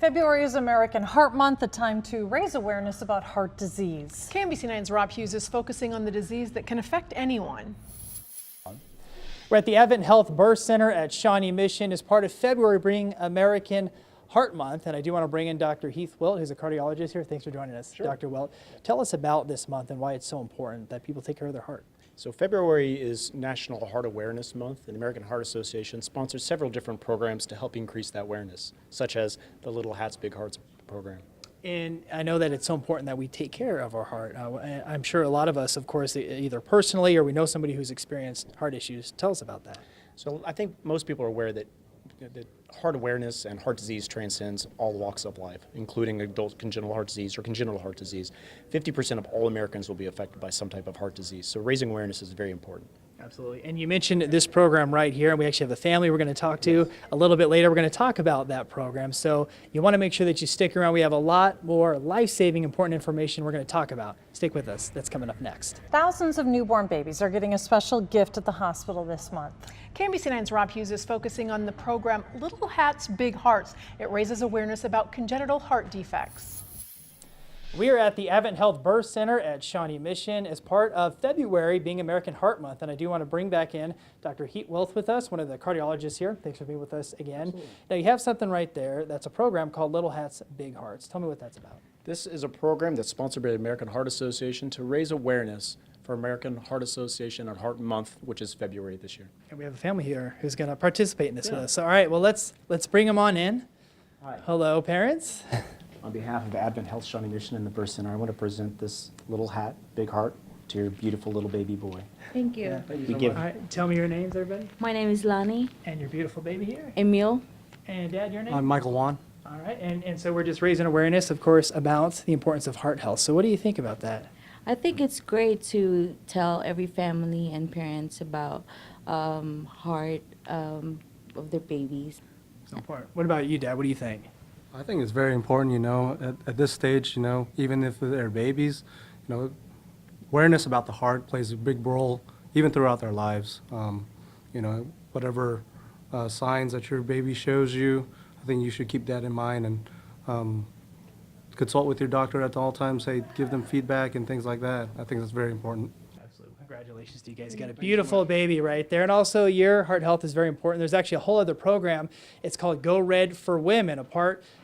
February is American Heart Month, a time to raise awareness about heart disease. KMBC 9's Rob Hughes is focusing on the disease that can affect anyone. We're at the AdventHealth Birth Center at Shawnee Mission as part of February being American Heart Month. And I do want to bring in Dr. Heath Wilt, who's a cardiologist here. Thanks for joining us, Sure. Dr. Wilt. Tell us about this month and why it's so important that people take care of their heart. So February is National Heart Awareness Month, and the American Heart Association sponsors several different programs to help increase that awareness, such as the Little Hats, Big Hearts program. And I know that it's so important that we take care of our heart. I'm sure a lot of us, of course, either personally or we know somebody who's experienced heart issues. Tell us about that. So I think most people are aware that heart awareness and heart disease transcends all walks of life, including adult congenital heart disease or congenital heart disease. 50% of all Americans will be affected by some type of heart disease, so raising awareness is very important. Absolutely. And you mentioned this program right here, and we actually have a family we're going to talk to a little bit later. We're going to talk about that program. So you want to make sure that you stick around. We have a lot more life-saving, important information we're going to talk about. Stick with us. That's coming up next. Thousands of newborn babies are getting a special gift at the hospital this month. KMBC 9's Rob Hughes is focusing on the program Little Hats, Big Hearts. It raises awareness about congenital heart defects. We are at the AdventHealth Birth Center at Shawnee Mission as part of February being American Heart Month. And I do want to bring back in Dr. Heath Wilt with us, one of the cardiologists here. Thanks for being with us again. Absolutely. Now you have something right there that's a program called Little Hats, Big Hearts. Tell me what that's about. This is a program that's sponsored by the American Heart Association to raise awareness for American Heart Association and Heart Month, which is February this year. And we have a family here who's going to participate in this with us. All right, well, let's bring them on in. Hi. Hello, parents. On behalf of AdventHealth Shawnee Mission and the Birth Center, I want to present this Little Hat, Big Heart to your beautiful little baby boy. Thank you. Yeah, thank We you so give- much. All right, tell me your names, everybody. My name is Lani. And your beautiful baby here. Emil. And Dad, your name? I'm Michael Wan. All right, and so we're just raising awareness, of course, about the importance of heart health. So what do you think about that? I think it's great to tell every family and parents about heart of their babies. So important. What about you, Dad? What do you think? I think it's very important, at this stage, even if they're babies, awareness about the heart plays a big role even throughout their lives. Whatever signs that your baby shows you, I think you should keep that in mind and consult with your doctor at all times, give them feedback and things like that. I think that's very important. Absolutely. Congratulations to you guys. You got a beautiful baby right there. And also your heart health is very important. There's actually a whole other program. It's called Go Red for Women,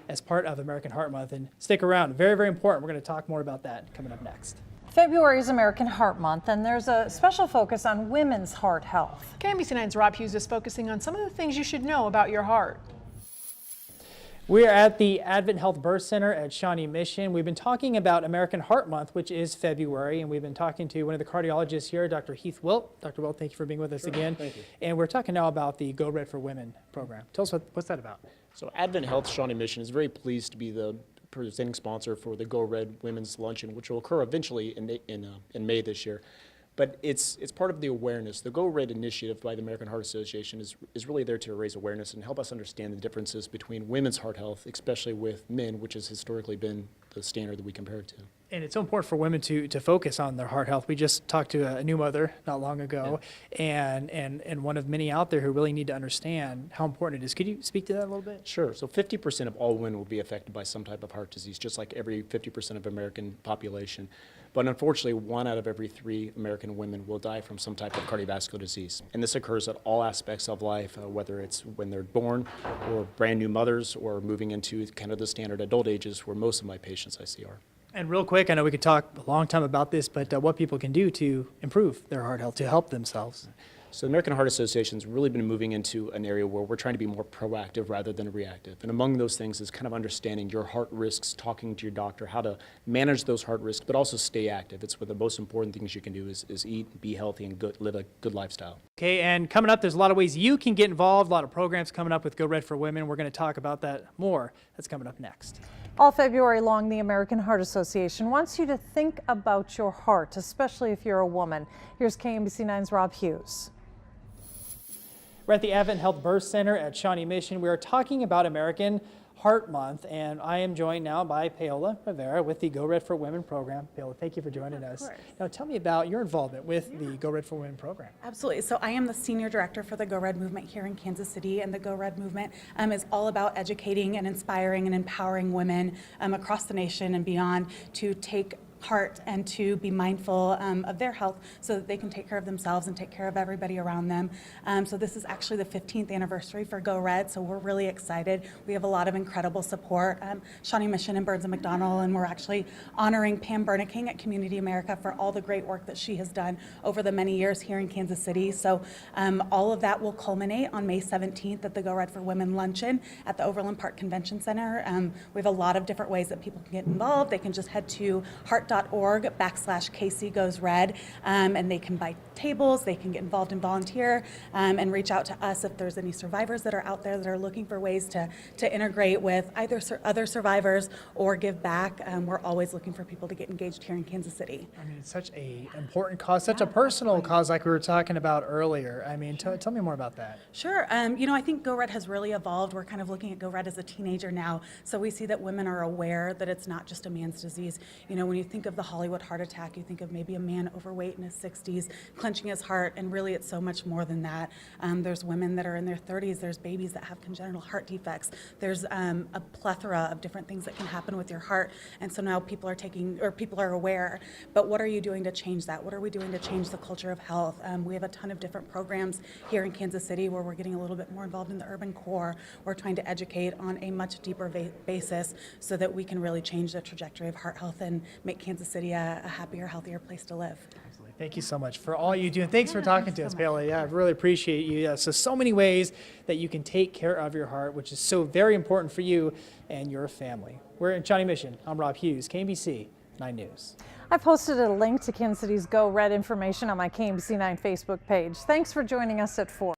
as part of American Heart Month. And stick around. Very, very important. We're going to talk more about that coming up next. February is American Heart Month, and there's a special focus on women's heart health. KMBC 9's Rob Hughes is focusing on some of the things you should know about your heart. We are at the AdventHealth Birth Center at Shawnee Mission. We've been talking about American Heart Month, which is February, and we've been talking to one of the cardiologists here, Dr. Heath Wilt. Dr. Wilt, thank you for being with us again. Thank you. And we're talking now about the Go Red for Women program. Tell us what's that about? So AdventHealth Shawnee Mission is very pleased to be the presenting sponsor for the Go Red Women's Luncheon, which will occur eventually in May this year. But it's part of the awareness. The Go Red initiative by the American Heart Association is really there to raise awareness and help us understand the differences between women's heart health, especially with men, which has historically been the standard that we compare it to. And it's so important for women to focus on their heart health. We just talked to a new mother not long ago, and one of many out there who really need to understand how important it is. Could you speak to that a little bit? Sure. So 50% of all women will be affected by some type of heart disease, just like every 50% of American population. But unfortunately, 1 out of every 3 American women will die from some type of cardiovascular disease. And this occurs at all aspects of life, whether it's when they're born or brand new mothers or moving into kind of the standard adult ages where most of my patients I see are. And real quick, I know we could talk a long time about this, but what people can do to improve their heart health, to help themselves. So the American Heart Association has really been moving into an area where we're trying to be more proactive rather than reactive. And among those things is kind of understanding your heart risks, talking to your doctor, how to manage those heart risks, but also stay active. It's one of the most important things you can do is eat, be healthy, and live a good lifestyle. Okay, and coming up, there's a lot of ways you can get involved, a lot of programs coming up with Go Red for Women. We're going to talk about that more. That's coming up next. All February long, the American Heart Association wants you to think about your heart, especially if you're a woman. Here's KMBC 9's Rob Hughes. We're at the AdventHealth Birth Center at Shawnee Mission. We are talking about American Heart Month, and I am joined now by Paola Rivera with the Go Red for Women program. Paola, thank you for joining us. course. Now tell me about your involvement with the Go Red for Women program. Absolutely. So I am the senior director for the Go Red movement here in Kansas City, and the Go Red movement is all about educating and inspiring and empowering women across the nation and beyond to take heart and to be mindful of their health so that they can take care of themselves and take care of everybody around them. So this is actually the 15th anniversary for Go Red, so we're really excited. We have a lot of incredible support. Shawnee Mission and Burns and McDonnell, and we're actually honoring Pam Berniking at Community America for all the great work that she has done over the many years here in Kansas City. So all of that will culminate on May 17th at the Go Red for Women luncheon at the Overland Park Convention Center. We have a lot of different ways that people can get involved. They can just head to heart.org/KC Goes Red, and they can buy tables, they can get involved and volunteer, and reach out to us if there's any survivors that are out there that are looking for ways to integrate with either other survivors or give back. We're always looking for people to get engaged here in Kansas City. I mean, it's such a important cause, such a personal cause like we were talking about earlier. I mean, tell me more about that. Sure. I think Go Red has really evolved. We're kind of looking at Go Red as a teenager now. So we see that women are aware that it's not just a man's disease. When you think of the Hollywood heart attack, you think of maybe a man overweight in his 60s, clenching his heart, and really it's so much more than that. There's women that are in their 30s. There's babies that have congenital heart defects. There's a plethora of different things that can happen with your heart. And so now people are aware. But what are you doing to change that? What are we doing to change the culture of health? We have a ton of different programs here in Kansas City where we're getting a little bit more involved in the urban core. We're trying to educate on a much deeper basis so that we can really change the trajectory of heart health and make Kansas City a happier, healthier place to live. Absolutely. Thank you so much for all you do, and thanks for talking to us, Paola. Yeah, I really appreciate you. So many ways that you can take care of your heart, which is so very important for you and your family. We're in Shawnee Mission. I'm Rob Hughes, KMBC 9 News. I posted a link to Kansas City's Go Red information on my KMBC 9 Facebook page. Thanks for joining us at 4.